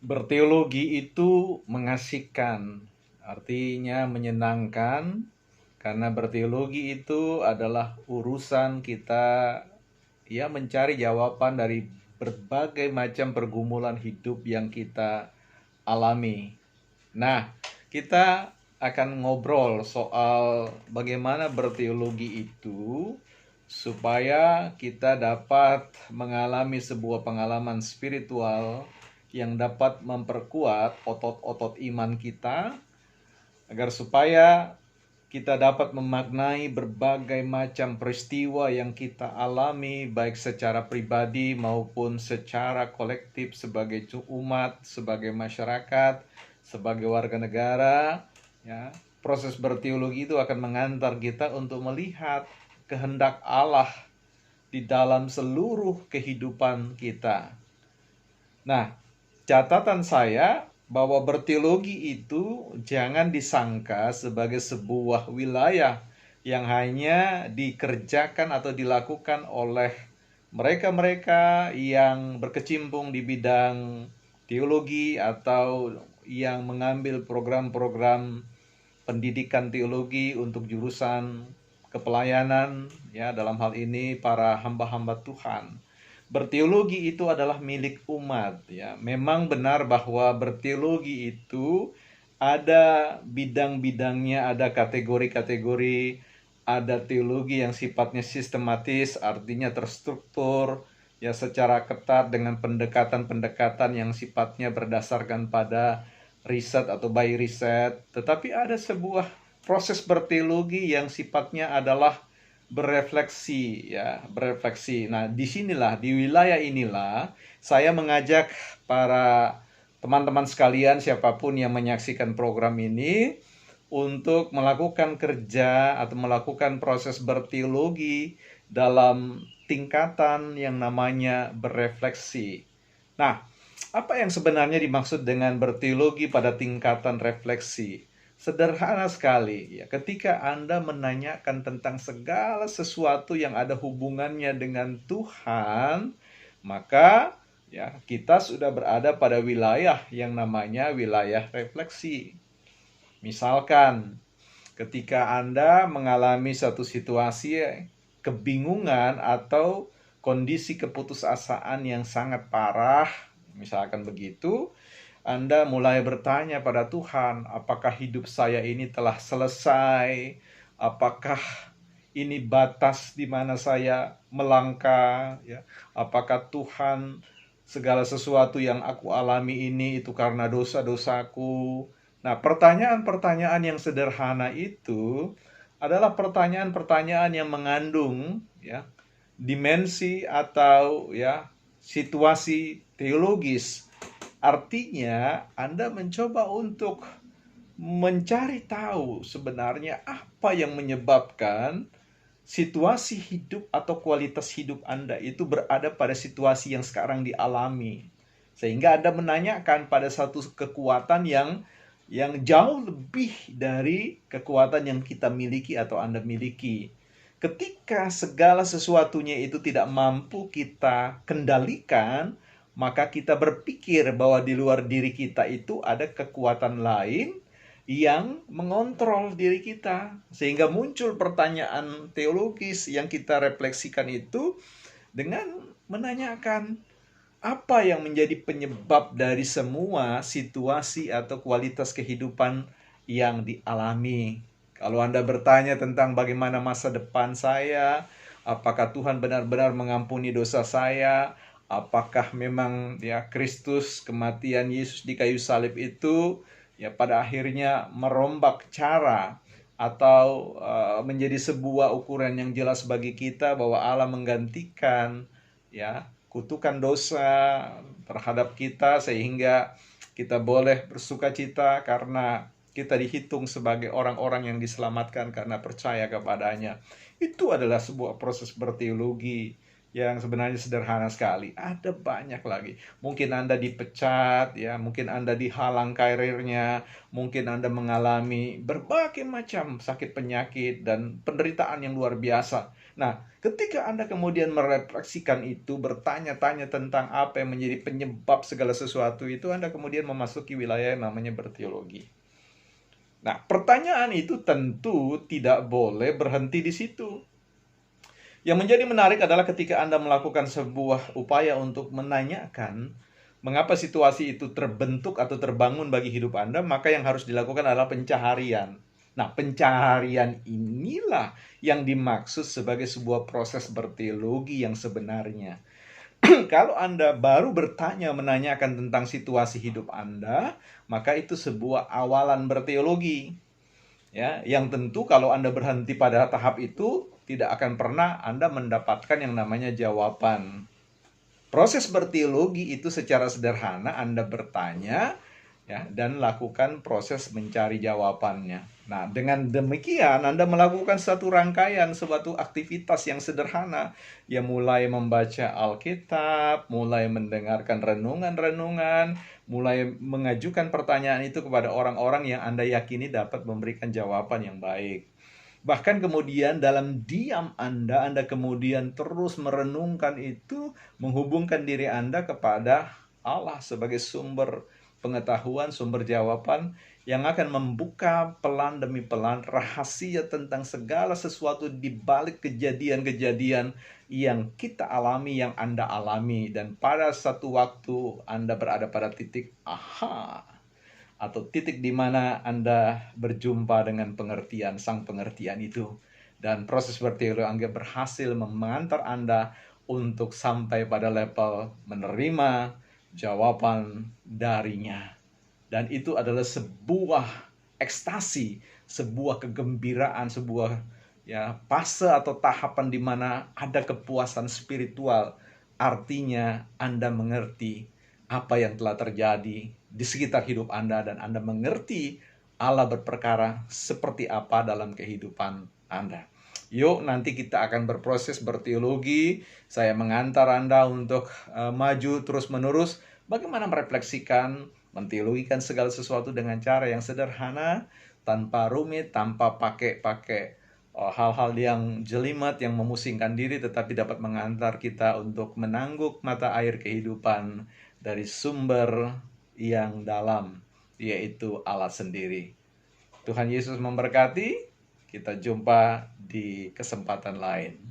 Berteologi itu mengasihkan, artinya menyenangkan, karena berteologi itu adalah urusan kita ya mencari jawaban dari berbagai macam pergumulan hidup yang kita alami. Nah, kita akan ngobrol soal bagaimana berteologi itu supaya kita dapat mengalami sebuah pengalaman spiritual yang dapat memperkuat otot-otot iman kita agar supaya kita dapat memaknai berbagai macam peristiwa yang kita alami baik secara pribadi maupun secara kolektif sebagai umat, sebagai masyarakat, sebagai warga negara, ya. Proses berteologi itu akan mengantar kita untuk melihat kehendak Allah di dalam seluruh kehidupan kita. Nah, catatan saya bahwa berteologi itu jangan disangka sebagai sebuah wilayah yang hanya dikerjakan atau dilakukan oleh mereka-mereka yang berkecimpung di bidang teologi atau yang mengambil program-program pendidikan teologi untuk jurusan kepelayanan, ya, dalam hal ini para hamba-hamba Tuhan. Berteologi itu adalah milik umat, ya. Memang benar bahwa berteologi itu ada bidang-bidangnya, ada kategori-kategori, ada teologi yang sifatnya sistematis, artinya terstruktur, ya, secara ketat dengan pendekatan-pendekatan yang sifatnya berdasarkan pada riset atau by riset. Tetapi ada sebuah proses berteologi yang sifatnya adalah berefleksi, ya, berefleksi. Nah, disinilah, di wilayah inilah saya mengajak para teman-teman sekalian, siapapun yang menyaksikan program ini, untuk melakukan kerja atau melakukan proses berteologi dalam tingkatan yang namanya berefleksi. Nah, apa yang sebenarnya dimaksud dengan berteologi pada tingkatan refleksi? Sederhana sekali, ya. Ketika Anda menanyakan tentang segala sesuatu yang ada hubungannya dengan Tuhan, maka ya kita sudah berada pada wilayah yang namanya wilayah refleksi. Misalkan, ketika Anda mengalami satu situasi kebingungan atau kondisi keputusasaan yang sangat parah, misalkan begitu, Anda mulai bertanya pada Tuhan, apakah hidup saya ini telah selesai? Apakah ini batas di mana saya melangkah, ya? Apakah Tuhan, segala sesuatu yang aku alami ini itu karena dosa-dosaku? Nah, pertanyaan-pertanyaan yang sederhana itu adalah pertanyaan-pertanyaan yang mengandung, ya, dimensi atau ya situasi teologis. Artinya, Anda mencoba untuk mencari tahu sebenarnya apa yang menyebabkan situasi hidup atau kualitas hidup Anda itu berada pada situasi yang sekarang dialami. Sehingga Anda menanyakan pada satu kekuatan yang jauh lebih dari kekuatan yang kita miliki atau Anda miliki. Ketika segala sesuatunya itu tidak mampu kita kendalikan, maka kita berpikir bahwa di luar diri kita itu ada kekuatan lain yang mengontrol diri kita. Sehingga muncul pertanyaan teologis yang kita refleksikan itu dengan menanyakan, apa yang menjadi penyebab dari semua situasi atau kualitas kehidupan yang dialami? Kalau Anda bertanya tentang bagaimana masa depan saya, apakah Tuhan benar-benar mengampuni dosa saya? Apakah memang ya Kristus, kematian Yesus di kayu salib itu ya pada akhirnya merombak cara atau menjadi sebuah ukuran yang jelas bagi kita bahwa Allah menggantikan ya kutukan dosa terhadap kita sehingga kita boleh bersukacita karena kita dihitung sebagai orang-orang yang diselamatkan karena percaya kepadanya. Itu adalah sebuah proses berteologi yang sebenarnya sederhana sekali. Ada banyak lagi. Mungkin Anda dipecat, ya, mungkin Anda dihalang karirnya, mungkin Anda mengalami berbagai macam sakit penyakit dan penderitaan yang luar biasa. Nah, ketika Anda kemudian merefleksikan itu, bertanya-tanya tentang apa yang menjadi penyebab segala sesuatu itu, Anda kemudian memasuki wilayah yang namanya berteologi. Nah, pertanyaan itu tentu tidak boleh berhenti di situ. Yang menjadi menarik adalah ketika Anda melakukan sebuah upaya untuk menanyakan mengapa situasi itu terbentuk atau terbangun bagi hidup Anda, maka yang harus dilakukan adalah pencaharian. Nah, pencaharian inilah yang dimaksud sebagai sebuah proses berteologi yang sebenarnya. Kalau Anda baru bertanya menanyakan tentang situasi hidup Anda, maka itu sebuah awalan berteologi. Ya, yang tentu kalau Anda berhenti pada tahap itu, tidak akan pernah Anda mendapatkan yang namanya jawaban. Proses berteologi itu secara sederhana Anda bertanya, ya, dan lakukan proses mencari jawabannya. Nah, dengan demikian Anda melakukan satu rangkaian, suatu aktivitas yang sederhana, ya, mulai membaca Alkitab, mulai mendengarkan renungan-renungan, mulai mengajukan pertanyaan itu kepada orang-orang yang Anda yakini dapat memberikan jawaban yang baik. Bahkan kemudian dalam diam Anda kemudian terus merenungkan itu, menghubungkan diri Anda kepada Allah sebagai sumber pengetahuan, sumber jawaban yang akan membuka pelan demi pelan rahasia tentang segala sesuatu di balik kejadian-kejadian yang kita alami, yang Anda alami. Dan pada satu waktu Anda berada pada titik aha, atau titik di mana Anda berjumpa dengan pengertian, sang pengertian itu. Dan proses berteologi anggap berhasil mengantar Anda untuk sampai pada level menerima jawaban darinya. Dan itu adalah sebuah ekstasi, sebuah kegembiraan, sebuah, ya, fase atau tahapan di mana ada kepuasan spiritual. Artinya Anda mengerti apa yang telah terjadi di sekitar hidup Anda dan Anda mengerti Allah berperkara seperti apa dalam kehidupan Anda. Yuk, nanti kita akan berproses berteologi. Saya mengantar Anda untuk maju terus-menerus. Bagaimana merefleksikan, menteologikan segala sesuatu dengan cara yang sederhana, tanpa rumit, tanpa pakai hal-hal yang jelimet, yang memusingkan diri, tetapi dapat mengantar kita untuk menangguk mata air kehidupan dari sumber yang dalam, yaitu Allah sendiri. Tuhan Yesus memberkati. Kita jumpa di kesempatan lain.